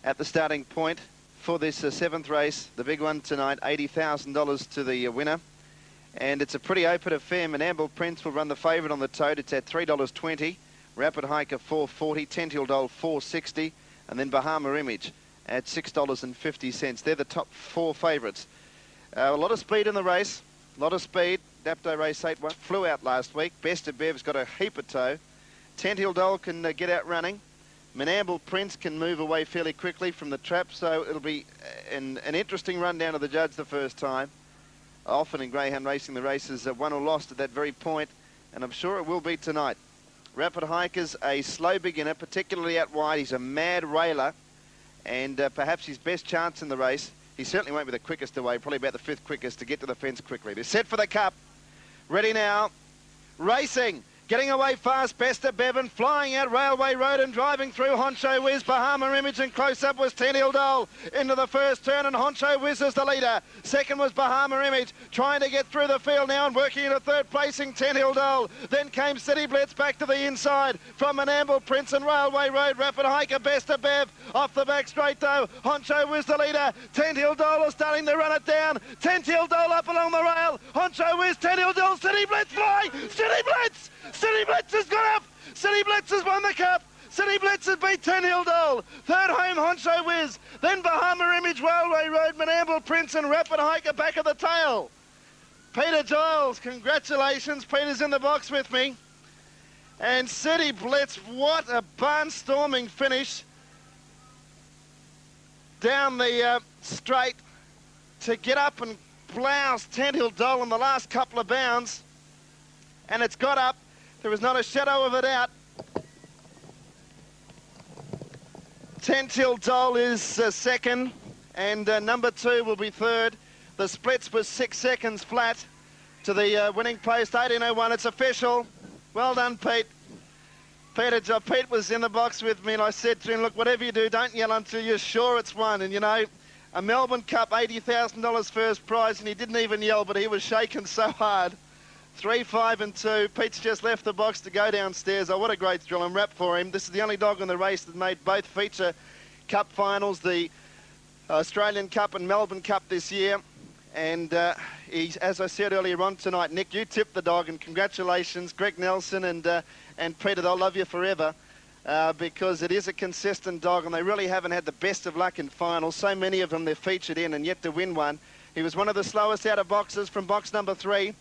at the starting point for this seventh race, the big one tonight, $80,000 to the winner. And it's a pretty open affair. Menamble Prince will run the favourite on the tote. It's at $3.20. Rapid Hiker $4.40. Tential Doll $4.60. And then Bahama Image at $6.50. They're the top four favourites. A lot of speed in the race. A lot of speed. Dapto Race 8 flew out last week. Best of Bev's got a heap of toe. Tential Doll can get out running. Menamble Prince can move away fairly quickly from the trap, so it'll be an interesting run down to the judge the first time. Often in greyhound racing, the race is won or lost at that very point, and I'm sure it will be tonight. Rapid Hiker's a slow beginner, particularly out wide. He's a mad railer, and perhaps his best chance in the race. He certainly won't be the quickest away, probably about the fifth quickest to get to the fence quickly. They're set for the cup. Ready now. Racing. Getting away fast, Best of Bevan, flying out Railway Road and driving through Honcho Whiz. Bahama Image and close up was Tential Doll into the first turn, and Honcho Whiz is the leader. Second was Bahama Image, trying to get through the field now and working into third placing Tential Doll. Then came City Blitz back to the inside from Menamble Prince and Railway Road. Rapid Hiker, Best of Bev off the back straight though. Honcho Whiz the leader. Tential Doll is starting to run it down. Tential Doll up along the rail. Honcho Whiz, Tential Doll, City Blitz fly. City Blitz! City Blitz has gone up! City Blitz has won the cup! City Blitz has beat Tential Doll. Third home, Honcho Whiz. Then Bahama Image, Railway Road, Menamble Prince and Rapid Hiker back of the tail. Peter Giles, congratulations. Peter's in the box with me. And City Blitz, what a barnstorming finish down the straight to get up and blouse Tential Doll in the last couple of bounds. And it's got up. There is not a shadow of a doubt. Tential Doll is second, and number 2 will be third. The splits was 6 seconds flat to the winning post, 18:01. It's official. Well done, Pete. Pete was in the box with me, and I said to him, look, whatever you do, don't yell until you're sure it's won. And, you know, a Melbourne Cup, $80,000 first prize, and he didn't even yell, but he was shaking so hard. 3, 5 and 2. Pete's just left the box to go downstairs. Oh, what a great thrill and wrap for him. This is the only dog in the race that made both feature cup finals, the Australian Cup and Melbourne Cup this year. And he's, as I said earlier on tonight, Nick, you tipped the dog, and congratulations, Greg Nelson and Peter. They'll love you forever because it is a consistent dog, and they really haven't had the best of luck in finals. So many of them they're featured in, and yet to win one. He was one of the slowest out of boxes from box number 3.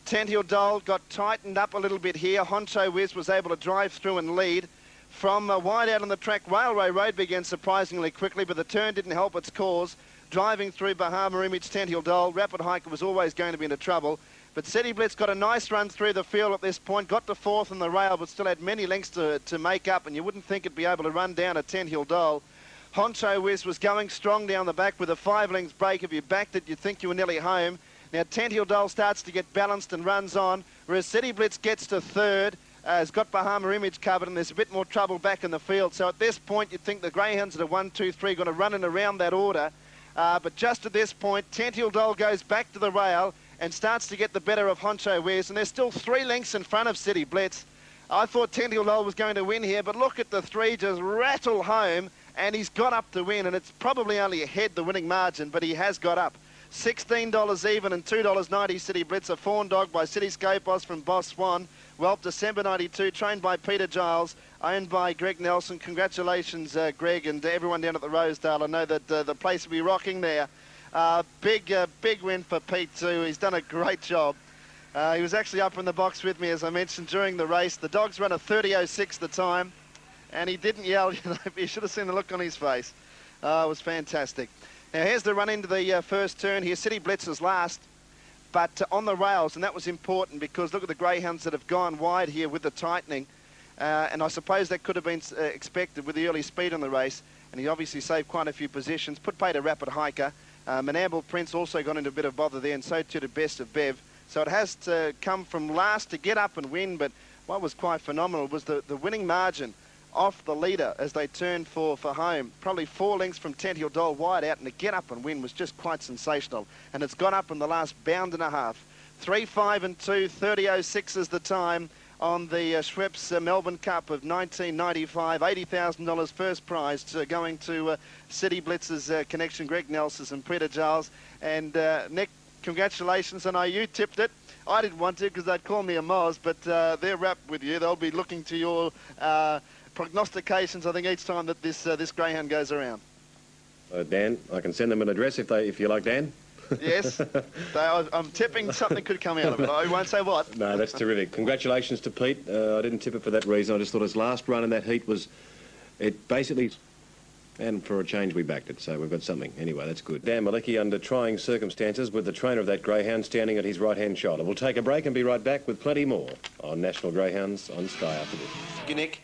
Tential Doll got tightened up a little bit here. Honcho Whiz was able to drive through and lead. From wide out on the track, Railway Road began surprisingly quickly, but the turn didn't help its cause. Driving through Bahama Image, Tential Doll. Rapid Hiker was always going to be into trouble. But City Blitz got a nice run through the field at this point, got to 4th on the rail, but still had many lengths to make up, and you wouldn't think it'd be able to run down a Tential Doll. Honcho Whiz was going strong down the back with a 5 lengths break. If you backed it, you'd think you were nearly home. Now, Tential Doll starts to get balanced and runs on, whereas City Blitz gets to 3rd, has got Bahama Image covered, and there's a bit more trouble back in the field. So at this point, you'd think the greyhounds that are 1, 2, 3 going to run in around that order. But just at this point, Tential Doll goes back to the rail and starts to get the better of Honcho Whiz, and there's still 3 lengths in front of City Blitz. I thought Tential Doll was going to win here, but look at the 3 just rattle home, and he's got up to win, and it's probably only ahead the winning margin, but he has got up. $16 even and $2.90 City Blitz, a fawn dog by Cityscape Boss from Boss Swan. Whelp December 92, trained by Peter Giles, owned by Greg Nelson. Congratulations, Greg, and everyone down at the Rosedale. I know that the place will be rocking there. Big win for Pete too. He's done a great job. He was actually up in the box with me, as I mentioned, during the race. The dogs run a 30.06 the time, and he didn't yell. You know, you should have seen the look on his face. It was fantastic. Now, here's the run into the first turn here. City Blitz is last, but on the rails, and that was important because look at the greyhounds that have gone wide here with the tightening, and I suppose that could have been expected with the early speed on the race, and he obviously saved quite a few positions. Put paid a Rapid Hiker. Menamble Prince also got into a bit of bother there, and so too did Best of Bev. So it has to come from last to get up and win, but what was quite phenomenal was the winning margin off the leader as they turned for home. Probably 4 lengths from Tential Doll wide out, and the get up and win was just quite sensational. And it's got up in the last bound and a half. 3, 5 and 2, 30.06 is the time. on the Schweppes Melbourne Cup of 1995. $80,000 first prize going to City Blitz's connection, Greg Nelson and Peter Giles. And Nick, congratulations. I know you tipped it. I didn't want to because they'd call me a Moz, but they're wrapped with you. They'll be looking to your prognostications, I think, each time that this greyhound goes around. Dan, I can send them an address if you like, Dan. Yes, I'm tipping something could come out of it. I won't say what. No, that's terrific. Congratulations to Pete. I didn't tip it for that reason. I just thought his last run in that heat was, it basically, and for a change we backed it, so we've got something. Anyway, that's good. Dan Malicki under trying circumstances with the trainer of that greyhound standing at his right-hand shoulder. We'll take a break and be right back with plenty more on National Greyhounds on Sky after this. Thank you, Nick.